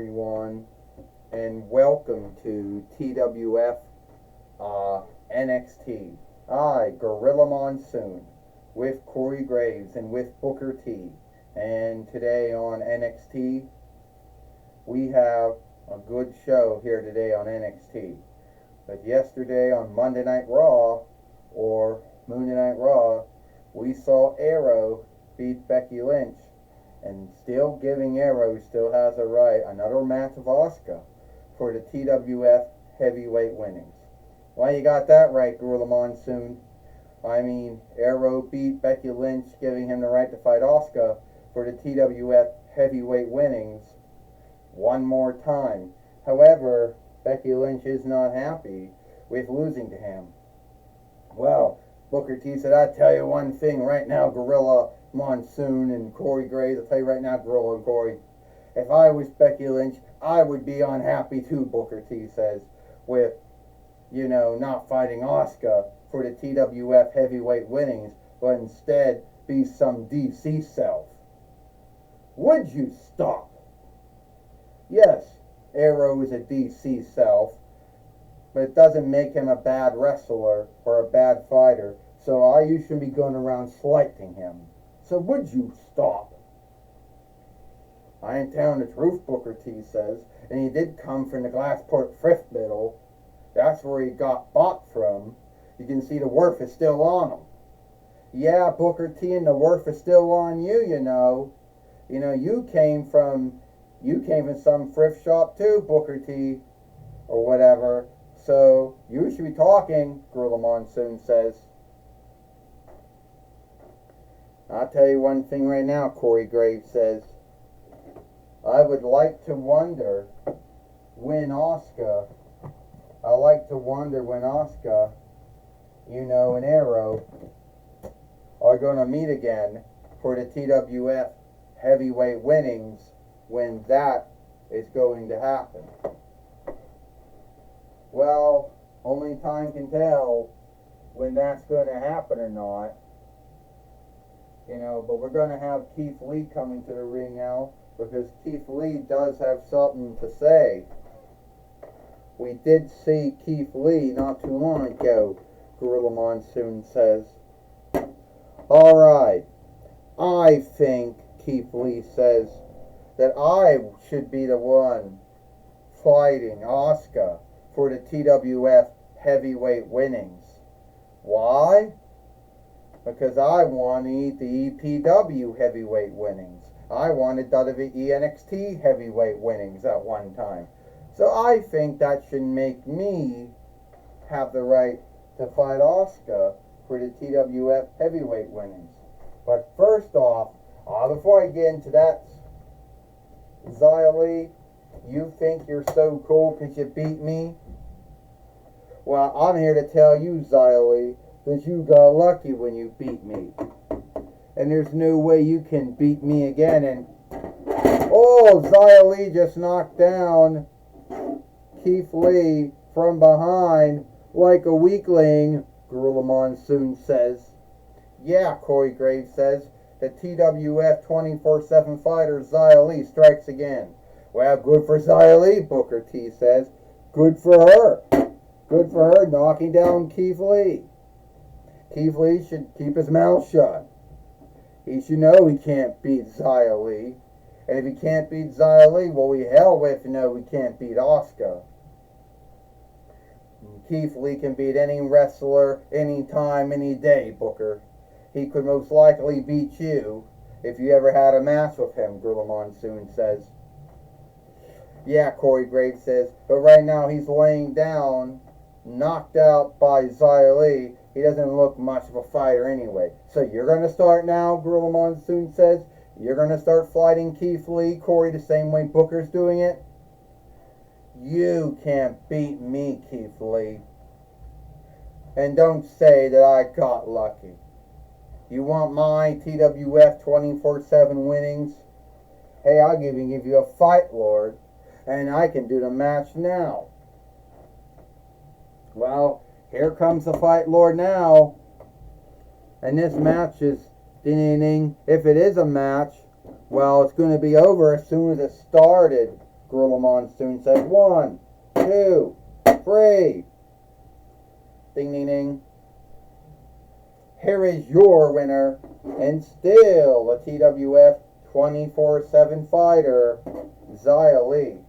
everyone, and welcome to TWF NXT. I, Gorilla Monsoon, with Corey Graves and with Booker T. And today on NXT, we have a good show here today on NXT. But yesterday on Monday Night Raw, or Monday Night Raw, we saw Arrow beat Becky Lynch, and still giving Arrow still has a right, another match of Asuka for the TWF heavyweight winnings. Well, you got that right, Gorilla Monsoon. I mean, Arrow beat Becky Lynch, giving him the right to fight Asuka for the TWF heavyweight winnings one more time. However, Becky Lynch is not happy with losing to him. Well, Booker T said, I tell you one thing right now, Gorilla Monsoon and Corey Graves, I'll tell you right now, Gorilla and Corey, if I was Becky Lynch, I would be unhappy too, Booker T says, with, not fighting Asuka for the TWF heavyweight winnings, but instead be some DC self. Would you stop? Yes, Arrow is a DC self, but it doesn't make him a bad wrestler or a bad fighter, so you shouldn't be going around slighting him. So would you stop? I ain't telling the truth, Booker T says, and he did come from the Glassport Thrift Middle. That's where he got bought from. You can see the worth is still on him. Yeah, Booker T, and the worth is still on you, you came from some thrift shop too, Booker T, or whatever. So you should be talking, Gorilla Monsoon says. I'll tell you one thing right now, Corey Graves says. I would like to wonder when Asuka, and Arrow are going to meet again for the TWF heavyweight winnings, when that is going to happen. Well, only time can tell when that's going to happen or not. But we're going to have Keith Lee coming to the ring now, because Keith Lee does have something to say. We did see Keith Lee not too long ago, Gorilla Monsoon says. Alright, I think Keith Lee says that I should be the one fighting Asuka for the TWF heavyweight winnings. Why? Because I want to eat the EPW heavyweight winnings. I wanted WWE NXT heavyweight winnings at one time. So I think that should make me have the right to fight Asuka for the TWF heavyweight winnings. But first off, before I get into that, Xia Li, you think you're so cool because you beat me? Well, I'm here to tell you, Xia Li, that you got lucky when you beat me. And there's no way you can beat me again. And Xia Li just knocked down Keith Lee from behind like a weakling, Gorilla Monsoon says. Yeah, Corey Graves says, the TWF 24/7 fighter Xia Li strikes again. Well, good for Xia Li, Booker T says. Good for her. Good for her knocking down Keith Lee. Keith Lee should keep his mouth shut. He should know he can't beat Xia Li. And if he can't beat Xia Li, well, we hell with he can't beat Asuka. Keith Lee can beat any wrestler, anytime, any day, Booker. He could most likely beat you if you ever had a match with him, Gorilla Monsoon says. Yeah, Corey Graves says, but right now he's laying down, knocked out by Xia Li. He doesn't look much of a fighter anyway. So you're going to start now, Gorilla Monsoon says? You're going to start fighting Keith Lee, Corey, the same way Booker's doing it? You can't beat me, Keith Lee. And don't say that I got lucky. You want my TWF 24/7 winnings? Hey, I'll give you a fight, Lord. And I can do the match now. Well, here comes the Fight Lord now. And this match is, ding, if it is a match, well, it's going to be over as soon as it started, Gorilla Monsoon says 1, 2, 3. Ding, ding, ding. Here is your winner, and still a TWF 24/7 fighter, Xia Li.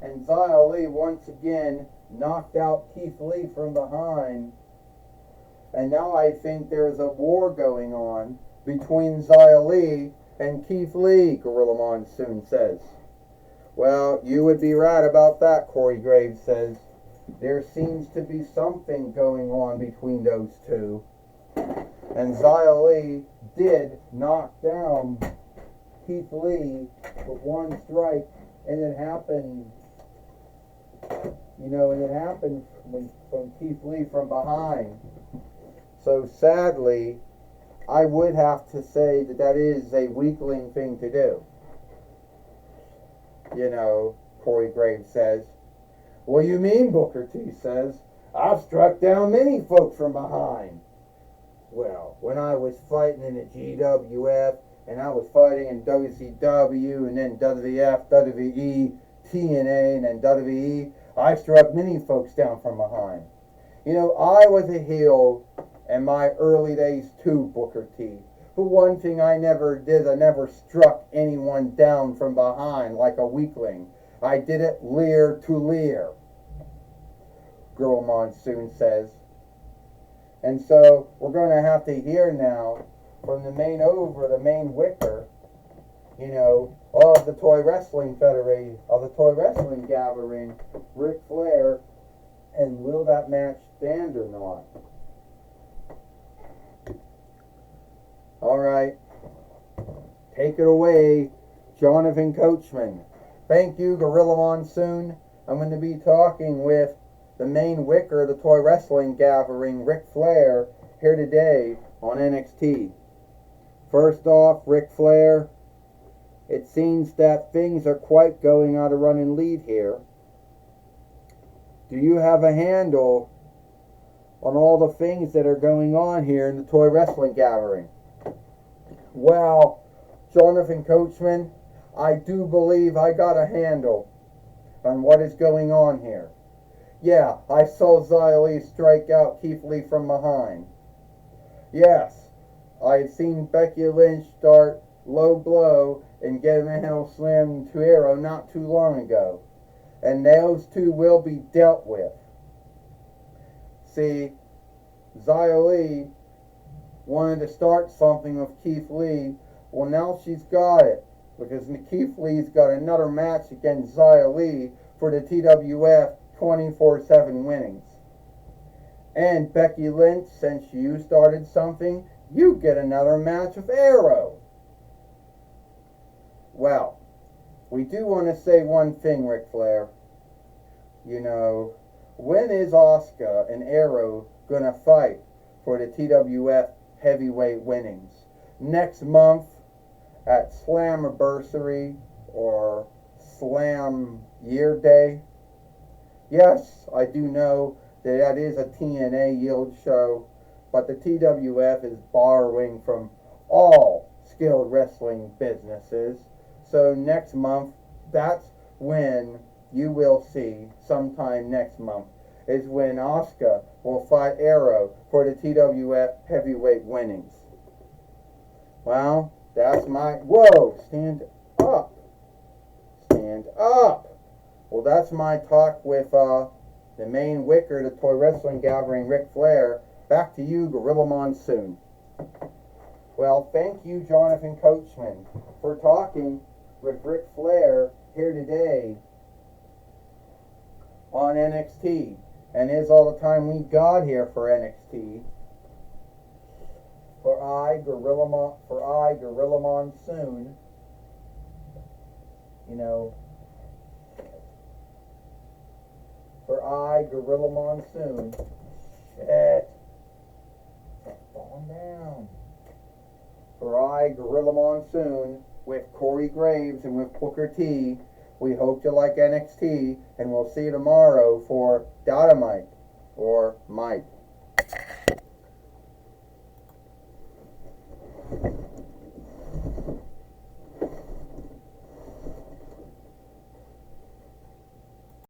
And Xia Li once again knocked out Keith Lee from behind. And now I think there's a war going on between Xia Li and Keith Lee, Gorilla Monsoon says. Well, you would be right about that, Corey Graves says. There seems to be something going on between those two. And Xia Li did knock down Keith Lee with one strike, and it happened, from Keith Lee from behind. So sadly, I would have to say that is a weakling thing to do. Corey Graves says. What do you mean, Booker T says? I've struck down many folk from behind. Well, when I was fighting in the GWF, and I was fighting in WCW, and then WWF, WWE, TNA, and then WWE, I struck many folks down from behind. I was a heel in my early days too, Booker T. But one thing I never did, I never struck anyone down from behind like a weakling. I did it leer to leer, Gorilla Monsoon says. And so we're going to have to hear now from the main wicker, of the Toy Wrestling Federation, of the Toy Wrestling Gathering, Ric Flair, and will that match stand or not? All right, take it away, Jonathan Coachman. Thank you, Gorilla Monsoon. I'm going to be talking with the main wicker of the Toy Wrestling Gathering, Ric Flair, here today on NXT. First off, Ric Flair, it seems that things are quite going on a running lead here. Do you have a handle on all the things that are going on here in the Toy Wrestling Gathering? Well, Jonathan Coachman, I do believe I got a handle on what is going on here. Yeah, I saw Xia Li strike out Keith Lee from behind. Yes, I had seen Becky Lynch start low blow and get a handle slam to Arrow not too long ago. And those two will be dealt with. See, Xia Li wanted to start something with Keith Lee. Well, now she's got it, because Keith Lee's got another match against Xia Li for the TWF 24/7 winnings. And Becky Lynch, since you started something, you get another match with Arrow. Well, we do want to say one thing, Ric Flair. When is Asuka and Arrow going to fight for the TWF heavyweight winnings? Next month at Slammiversary or Slam Year Day? Yes, I do know that is a TNA Yield show, but the TWF is borrowing from all skilled wrestling businesses. So next month, that's when you will see, sometime next month, is when Asuka will fight Arrow for the TWF heavyweight winnings. Well, that's my... Whoa! Stand up! Stand up! Well, that's my talk with the main wicker, the Toy Wrestling Gathering, Ric Flair. Back to you, Gorilla Monsoon. Well, thank you, Jonathan Coachman, for talking with Ric Flair here today on NXT. And is all the time we got here for NXT. For I, Gorilla Monsoon, Gorilla Monsoon, shit, calm down. For I, Gorilla Monsoon, with Corey Graves and with Booker T, we hope you like NXT, and we'll see you tomorrow for Dynamite, or Mike.